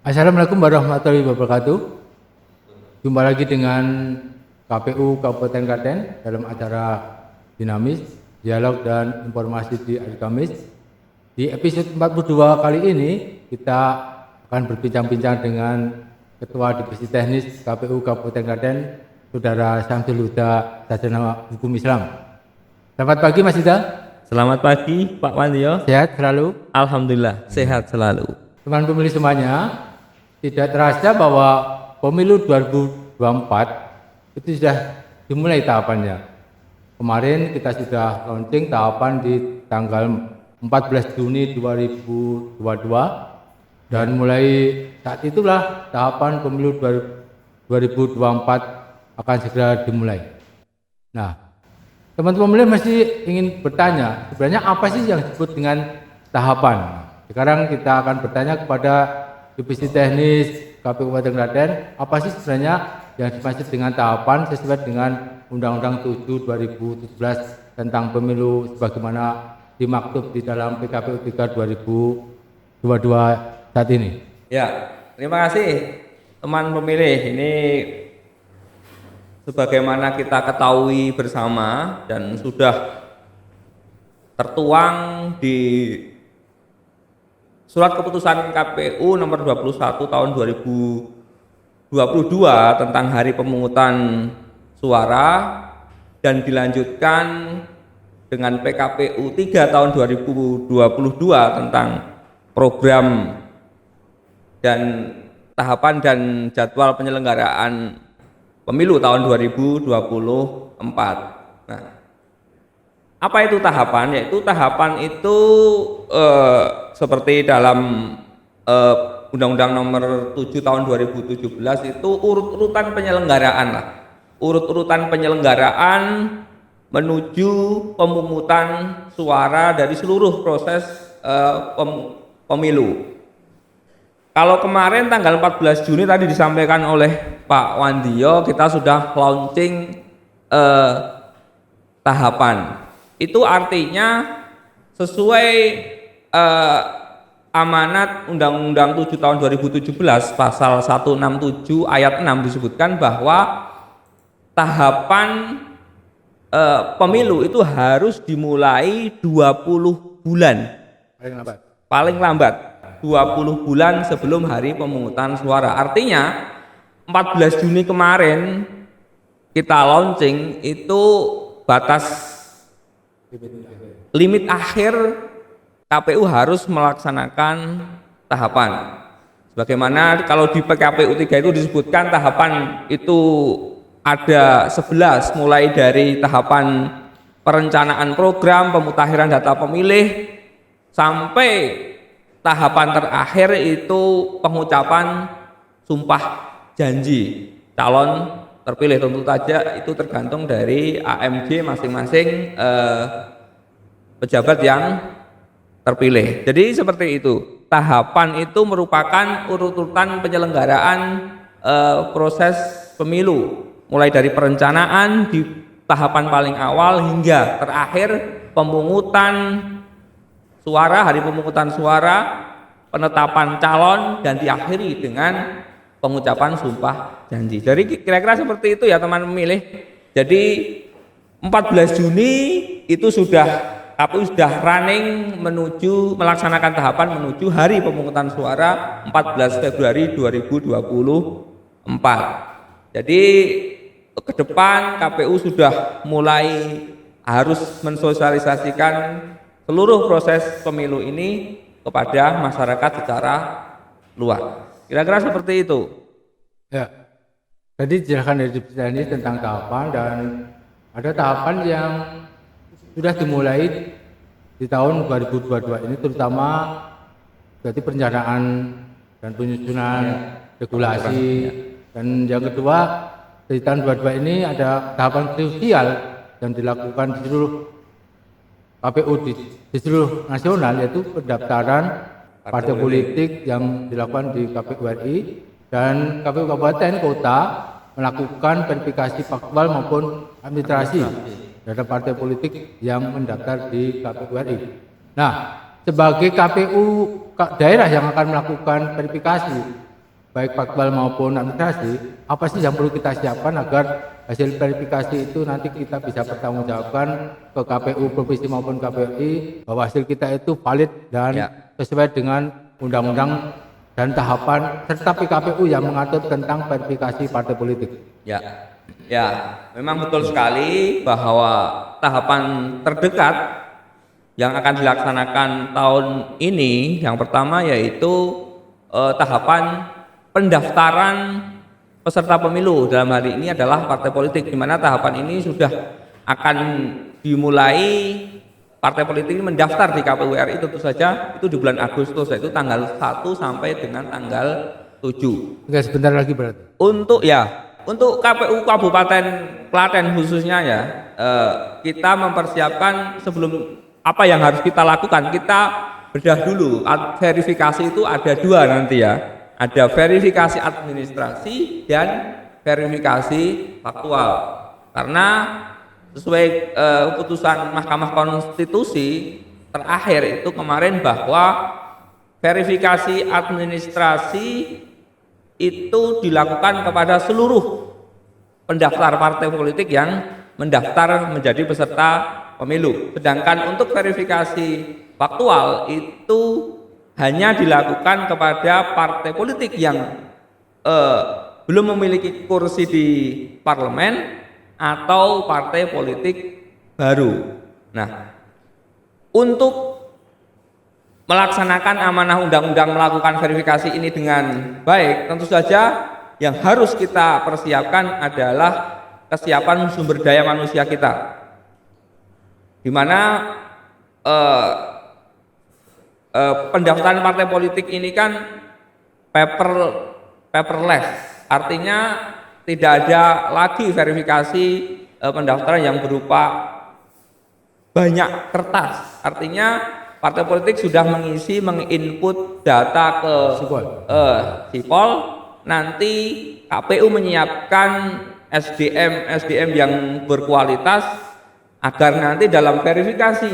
Assalamualaikum warahmatullahi wabarakatuh. Jumpa lagi dengan KPU Kabupaten Klaten dalam acara Dinamis, Dialog dan Informasi di Hari Kamis. Di episode 42 kali ini kita akan berbincang-bincang dengan Ketua Divisi Teknis KPU Kabupaten Klaten, Saudara Syamsul Huda, Sarjana Hukum Islam. Selamat pagi Mas Huda. Selamat pagi Pak Wandio. Sehat selalu? Alhamdulillah sehat selalu. Teman pemilih semuanya, tidak terasa bahwa pemilu 2024 itu sudah dimulai tahapannya. Kemarin kita sudah launching tahapan di tanggal 14 Juni 2022 dan mulai saat itulah tahapan pemilu 2024 akan segera dimulai. Nah, teman-teman pemilih masih ingin bertanya, sebenarnya apa sih yang disebut dengan tahapan? Sekarang kita akan bertanya kepada Divisi Teknis KPU Kabupaten Klaten, apa sih sebenarnya yang dimaksud dengan tahapan sesuai dengan Undang-Undang 7 2017 tentang pemilu sebagaimana dimaktub di dalam PKPU 3 2022 saat ini. Ya, terima kasih teman pemilih. Ini sebagaimana kita ketahui bersama dan sudah tertuang di Surat Keputusan KPU nomor 21 tahun 2022 tentang hari pemungutan suara dan dilanjutkan dengan PKPU 3 tahun 2022 tentang program dan tahapan dan jadwal penyelenggaraan pemilu tahun 2024. Nah, apa itu tahapan? Yaitu tahapan itu seperti dalam Undang-Undang nomor 7 tahun 2017 itu urut-urutan penyelenggaraan lah. Urut-urutan penyelenggaraan menuju pemungutan suara dari seluruh proses pemilu. Kalau kemarin tanggal 14 Juni tadi disampaikan oleh Pak Wandio, kita sudah launching tahapan. Itu artinya sesuai amanat Undang-Undang 7 tahun 2017 pasal 167 ayat 6 disebutkan bahwa tahapan pemilu itu harus dimulai 20 bulan paling lambat 20 bulan sebelum hari pemungutan suara. Artinya 14 Juni kemarin kita launching itu batas limit akhir KPU harus melaksanakan tahapan. Sebagaimana kalau di PKPU 3 itu disebutkan tahapan itu ada 11, mulai dari tahapan perencanaan program, pemutakhiran data pemilih, sampai tahapan terakhir itu pengucapan sumpah janji calon terpilih. Tentu saja itu tergantung dari AMJ masing-masing pejabat yang terpilih. Jadi seperti itu. Tahapan itu merupakan urut-urutan penyelenggaraan proses pemilu, mulai dari perencanaan di tahapan paling awal hingga terakhir pemungutan suara, hari pemungutan suara, penetapan calon, dan diakhiri dengan pengucapan sumpah janji. Jadi kira-kira seperti itu ya teman pemilih. Jadi 14 Juni itu KPU sudah running menuju melaksanakan tahapan menuju hari pemungutan suara 14 Februari 2024. Jadi ke depan KPU sudah mulai harus mensosialisasikan seluruh proses pemilu ini kepada masyarakat secara luas. Kira-kira seperti itu. Ya, tadi dijelaskan dari ini tentang tahapan dan ada tahapan yang sudah dimulai di tahun 2022 ini, terutama berarti perencanaan dan penyusunan regulasi. Dan yang kedua, di tahun 2022 ini ada tahapan krusial yang dilakukan di seluruh KPU di seluruh nasional, yaitu pendaftaran partai politik yang dilakukan di KPU RI dan KPU Kabupaten Kota melakukan verifikasi faktual maupun administrasi terhadap partai politik yang mendaftar di KPU RI. Nah, sebagai KPU daerah yang akan melakukan verifikasi, baik faktual maupun administrasi, apa sih yang perlu kita siapkan agar hasil verifikasi itu nanti kita bisa pertanggungjawabkan ke KPU provinsi maupun KPUI bahwa hasil kita itu valid dan sesuai dengan undang-undang dan tahapan serta PKPU yang mengatur tentang verifikasi partai politik. Ya, memang betul sekali bahwa tahapan terdekat yang akan dilaksanakan tahun ini yang pertama yaitu tahapan pendaftaran peserta pemilu. Dalam hari ini adalah partai politik, di mana tahapan ini sudah akan dimulai. Partai politik ini mendaftar di KPU RI tentu saja itu di bulan Agustus, yaitu tanggal 1 sampai dengan tanggal 7. Oke, sebentar lagi berarti. Untuk KPU Kabupaten Klaten khususnya ya, kita mempersiapkan sebelum apa yang harus kita lakukan, kita bedah dulu. Verifikasi itu ada dua nanti ya, ada verifikasi administrasi dan verifikasi faktual. Karena sesuai keputusan Mahkamah Konstitusi terakhir itu kemarin bahwa verifikasi administrasi itu dilakukan kepada seluruh pendaftar partai politik yang mendaftar menjadi peserta pemilu. Sedangkan untuk verifikasi faktual itu hanya dilakukan kepada partai politik yang belum memiliki kursi di parlemen atau partai politik baru. Nah, untuk melaksanakan amanah undang-undang melakukan verifikasi ini dengan baik, tentu saja yang harus kita persiapkan adalah kesiapan sumber daya manusia kita, di mana pendaftaran partai politik ini kan paperless, artinya tidak ada lagi verifikasi pendaftaran yang berupa banyak kertas. Artinya partai politik sudah menginput data ke Sipol, nanti KPU menyiapkan SDM yang berkualitas agar nanti dalam verifikasi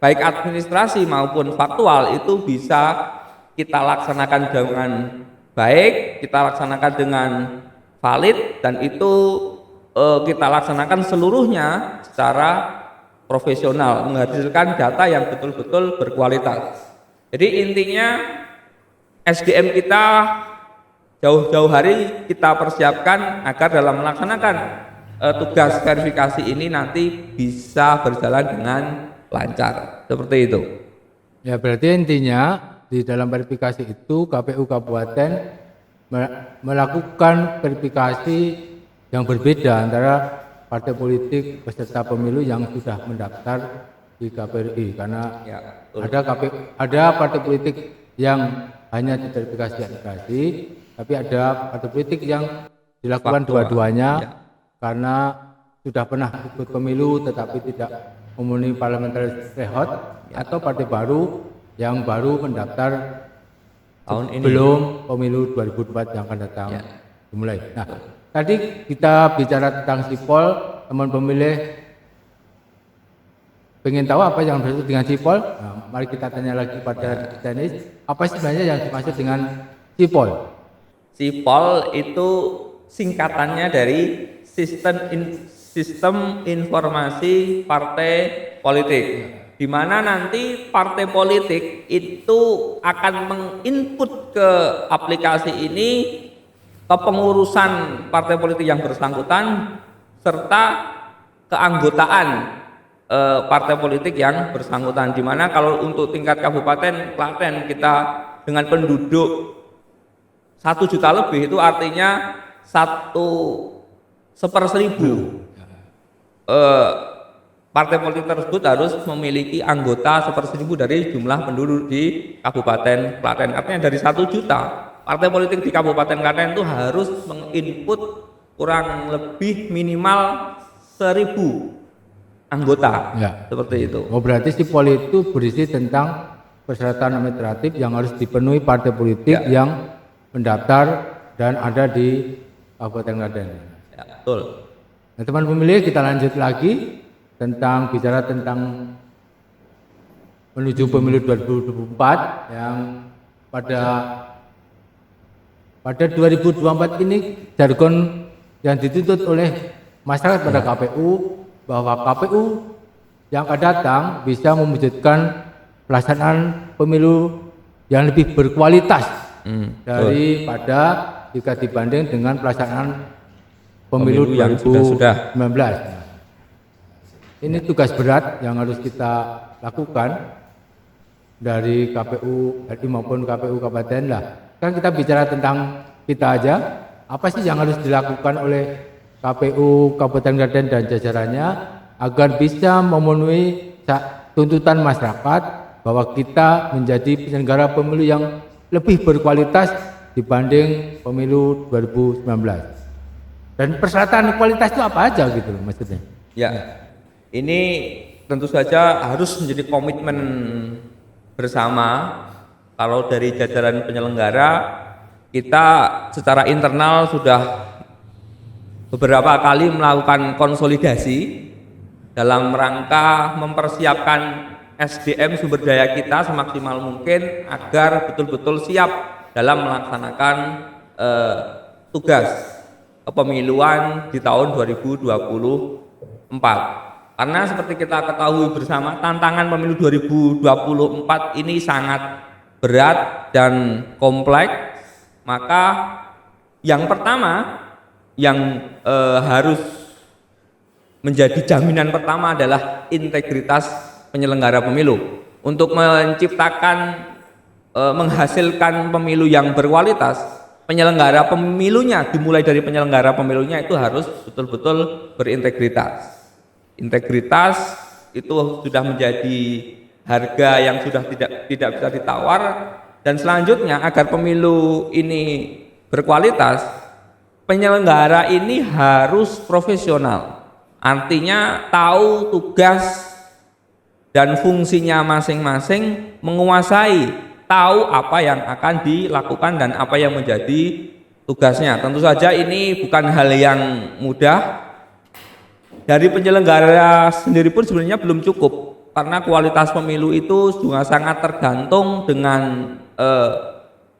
baik administrasi maupun faktual itu bisa kita laksanakan dengan baik, kita laksanakan dengan valid, dan itu kita laksanakan seluruhnya secara profesional, menghasilkan data yang betul-betul berkualitas. Jadi intinya SDM kita jauh-jauh hari kita persiapkan agar dalam melaksanakan tugas verifikasi ini nanti bisa berjalan dengan lancar, seperti itu. Ya, berarti intinya di dalam verifikasi itu KPU Kabupaten melakukan verifikasi yang berbeda antara partai politik peserta pemilu yang sudah mendaftar di KPRI, karena ada partai politik yang hanya diverifikasi administrasi, tapi ada partai politik yang dilakukan dua-duanya karena sudah pernah ikut pemilu tetapi tidak memenuhi parliamentary threshold, atau partai baru yang baru mendaftar tahun ini belum pemilu 2024 yang akan datang dimulai. Nah, tadi kita bicara tentang Sipol, teman pemilih pengen tahu apa yang dimaksud dengan Sipol. Nah, mari kita tanya lagi pada Dennis, apa sebenarnya yang dimaksud dengan Sipol? Sipol itu singkatannya dari Sistem Informasi Partai Politik, di mana nanti partai politik itu akan menginput ke aplikasi ini kepengurusan partai politik yang bersangkutan serta keanggotaan partai politik yang bersangkutan, di mana kalau untuk tingkat Kabupaten Klaten kita dengan penduduk 1 juta lebih, itu artinya 1/1000 partai politik tersebut harus memiliki anggota 1/1000 dari jumlah penduduk di Kabupaten Klaten. Artinya dari 1 juta partai politik di Kabupaten Klaten itu harus menginput kurang lebih minimal 1000 anggota, seperti itu. Oh, berarti Sipol itu berisi tentang persyaratan administratif yang harus dipenuhi partai politik yang mendaftar dan ada di Kabupaten Klaten. Ya, betul. Nah, teman pemilih, kita lanjut lagi bicara tentang menuju pemilu 2024 yang pada pada 2024 ini jargon yang dituntut oleh masyarakat pada KPU bahwa KPU yang akan datang bisa mewujudkan pelaksanaan pemilu yang lebih berkualitas daripada jika dibanding dengan pelaksanaan pemilu yang 2019. Ini tugas berat yang harus kita lakukan dari KPU RI maupun KPU Kabupaten lah. Kan kita bicara tentang kita aja, apa sih yang harus dilakukan oleh KPU Kabupaten Klaten dan jajarannya agar bisa memenuhi tuntutan masyarakat bahwa kita menjadi penyelenggara pemilu yang lebih berkualitas dibanding pemilu 2019. Dan persyaratan kualitas itu apa aja gitu loh maksudnya? Ya, ini tentu saja harus menjadi komitmen bersama. Kalau dari jajaran penyelenggara, kita secara internal sudah beberapa kali melakukan konsolidasi dalam rangka mempersiapkan SDM sumber daya kita semaksimal mungkin agar betul-betul siap dalam melaksanakan tugas kepemiluan di tahun 2024. Karena seperti kita ketahui bersama, tantangan pemilu 2024 ini sangat berat dan kompleks. Maka yang pertama yang harus menjadi jaminan pertama adalah integritas penyelenggara pemilu. Untuk menciptakan menghasilkan pemilu yang berkualitas, penyelenggara pemilunya, dimulai dari penyelenggara pemilunya itu harus betul-betul berintegritas. Integritas itu sudah menjadi harga yang sudah tidak bisa ditawar, dan selanjutnya agar pemilu ini berkualitas, penyelenggara ini harus profesional. Artinya tahu tugas dan fungsinya masing-masing, menguasai, tahu apa yang akan dilakukan dan apa yang menjadi tugasnya. Tentu saja ini bukan hal yang mudah. Dari penyelenggara sendiri pun sebenarnya belum cukup, karena kualitas pemilu itu juga sangat tergantung dengan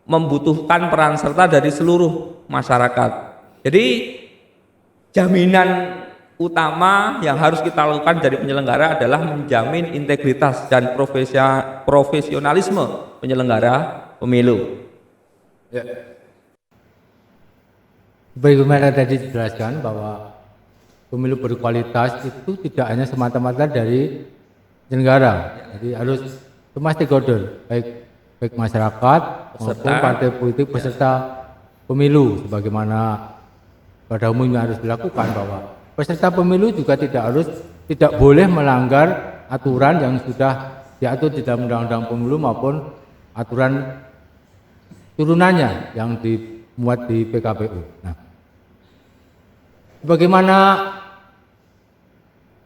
membutuhkan peran serta dari seluruh masyarakat. Jadi jaminan utama yang harus kita lakukan dari penyelenggara adalah menjamin integritas dan profesionalisme penyelenggara pemilu. Ya. Bagaimana tadi dijelaskan bahwa pemilu berkualitas itu tidak hanya semata-mata dari penyelenggara, jadi harus semua stakeholder, baik masyarakat maupun partai politik peserta pemilu, sebagaimana pada umumnya harus dilakukan, bahwa peserta pemilu juga tidak boleh melanggar aturan yang sudah diatur di dalam undang-undang pemilu maupun aturan turunannya yang dimuat di PKPU. Nah, bagaimana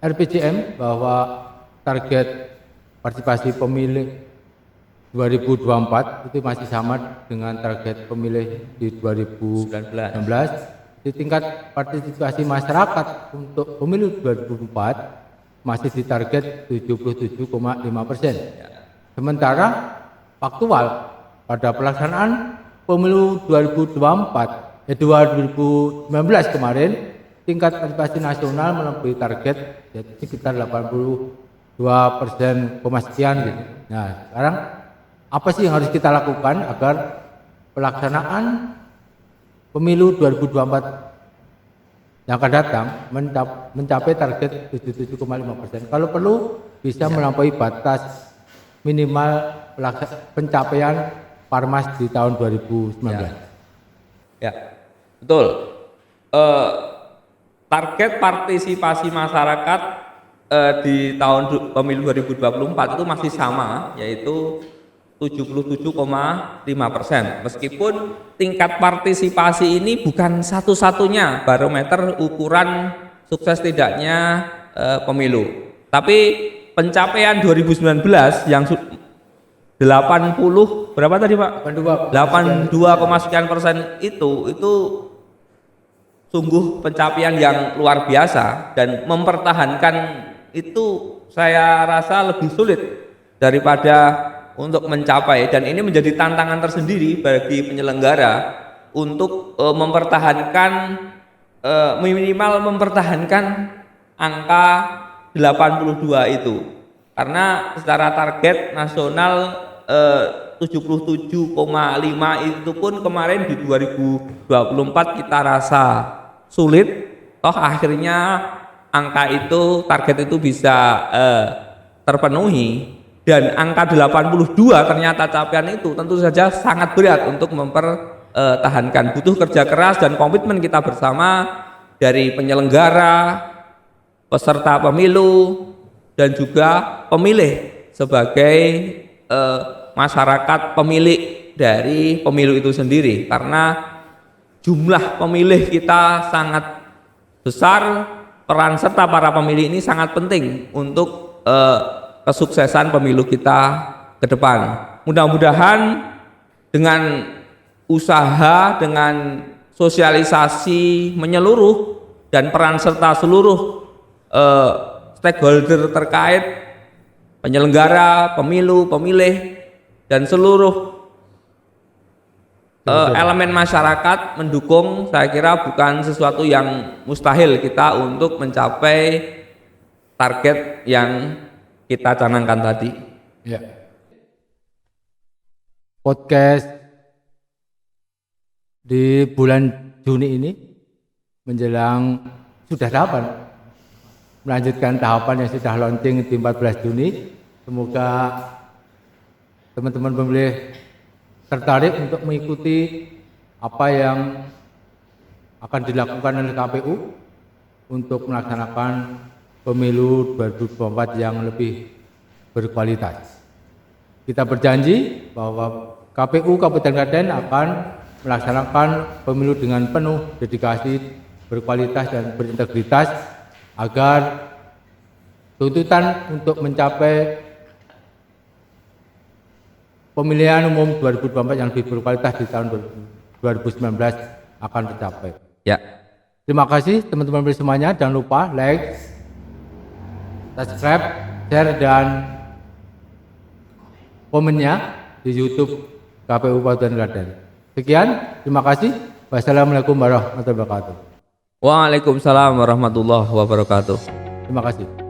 RPJM bahwa target partisipasi pemilih 2024 itu masih sama dengan target pemilih di 2019. Di tingkat partisipasi masyarakat untuk pemilu 2024 masih ditarget 77,5%. Sementara faktual pada pelaksanaan pemilu 2024 2019 kemarin, tingkat partisipasi nasional melebihi target yaitu sekitar 82% sekian gitu. Nah, sekarang apa sih yang harus kita lakukan agar pelaksanaan pemilu 2024 yang akan datang mencapai target 77,5%. Kalau perlu bisa melampaui batas minimal pencapaian Parmas di tahun 2019. Ya, betul. Target partisipasi masyarakat di tahun pemilu 2024 itu masih sama, yaitu 77,5%. Meskipun tingkat partisipasi ini bukan satu-satunya barometer ukuran sukses tidaknya pemilu. Tapi pencapaian 2019 yang 80 berapa tadi Pak? 82, sekian persen itu sungguh pencapaian yang luar biasa, dan mempertahankan itu saya rasa lebih sulit daripada untuk mencapai, dan ini menjadi tantangan tersendiri bagi penyelenggara untuk mempertahankan minimal mempertahankan angka 82 itu. Karena secara target nasional 77,5 itu pun kemarin di 2024 kita rasa sulit, toh akhirnya angka itu, target itu bisa terpenuhi, dan angka 82 ternyata capaian itu tentu saja sangat berat untuk mempertahankan. Butuh kerja keras dan komitmen kita bersama dari penyelenggara, peserta pemilu, dan juga pemilih sebagai masyarakat pemilik dari pemilu itu sendiri, karena jumlah pemilih kita sangat besar. Peran serta para pemilih ini sangat penting untuk kesuksesan pemilu kita ke depan. Mudah-mudahan dengan usaha, dengan sosialisasi menyeluruh dan peran serta seluruh stakeholder terkait, penyelenggara, pemilu, pemilih, dan seluruh elemen masyarakat mendukung, saya kira bukan sesuatu yang mustahil kita untuk mencapai target yang kita canangkan tadi. Ya. Podcast di bulan Juni ini menjelang sudah tahapan, melanjutkan tahapan yang sudah launching di 14 Juni. Semoga teman-teman pemilih tertarik untuk mengikuti apa yang akan dilakukan oleh KPU untuk melaksanakan pemilu 2024 yang lebih berkualitas. Kita berjanji bahwa KPU Kabupaten Klaten akan melaksanakan pemilu dengan penuh dedikasi, berkualitas dan berintegritas agar tuntutan untuk mencapai pemilihan umum 2024 yang lebih berkualitas di tahun 2019 akan tercapai. Ya. Terima kasih teman-teman semuanya. Jangan lupa like, subscribe, share, dan komennya di YouTube KPU Kabupaten Klaten. Sekian, terima kasih. Wassalamualaikum warahmatullahi wabarakatuh. Waalaikumsalam warahmatullahi wabarakatuh. Terima kasih.